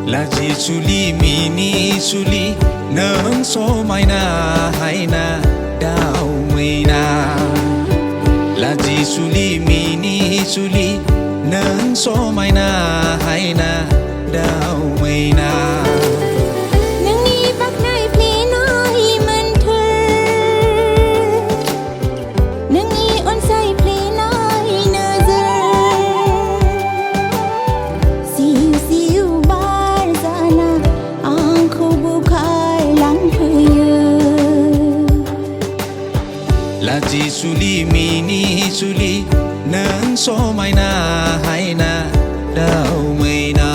Laji suli mini suli nang so mai na hai na dao mei na Laji suli mini suli nang so mai na hai na dao mei na Nang ni bak nai pli nói man thơ Nang ni on sai pli nói nơ giờ Siu siu bar zana आँखों बुखार लंघ Laji suli mini suli nang so mai na hai na dao mei na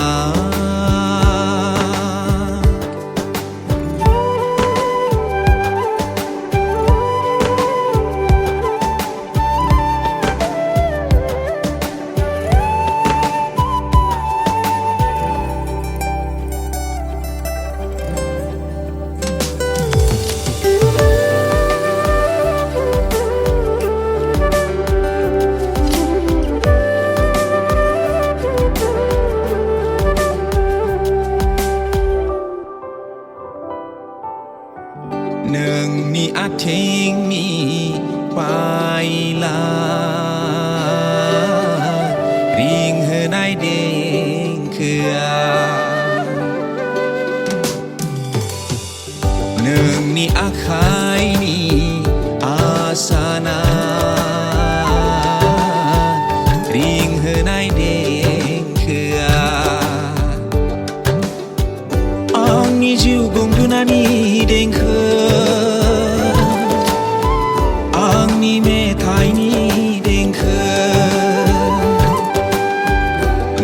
Nương ni át thính mi bài la riêng hơn ai đến khưa Nương ni át khai ni asana riêng hơn ai đến khưa Ang ni jiu gong dunani đến khưa Ang ni me thai ni đến khưa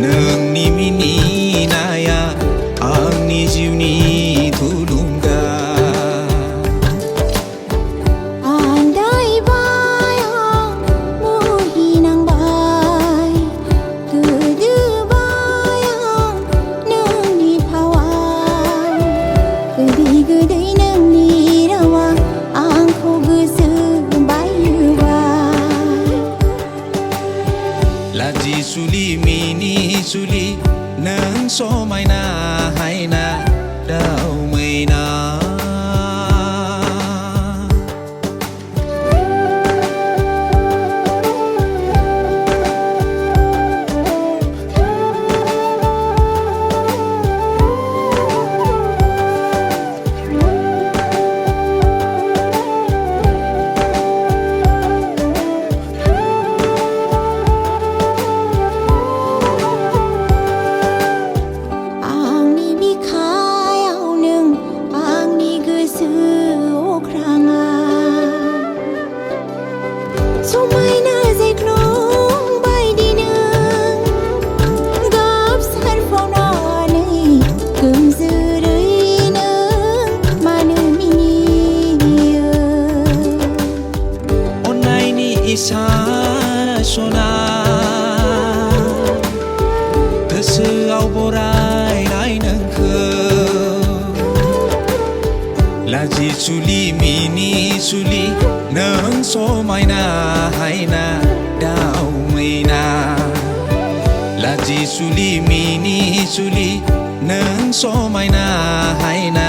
Nương ni mi ni na ya Ang ni jiu ni thu lung ga Andai bai hong muhi nang bai Kudu bai hong nang ni pawai Gede nang ni rawa Angko gusu bayu bai Laji suli mini suli nang so mai na hai na dao mei na Ang ni bi khai au nương Ang ni gusu okrang So mai na zai klong bai di nương Gap sar phong na nei Kum zu rui nương Ma nu mi ni Onai ni isa sona Tesu au borai nai nang khơ Laji suli mini suli nang so mai na hai na dao mei na Laji suli mini suli nang so mai na hai na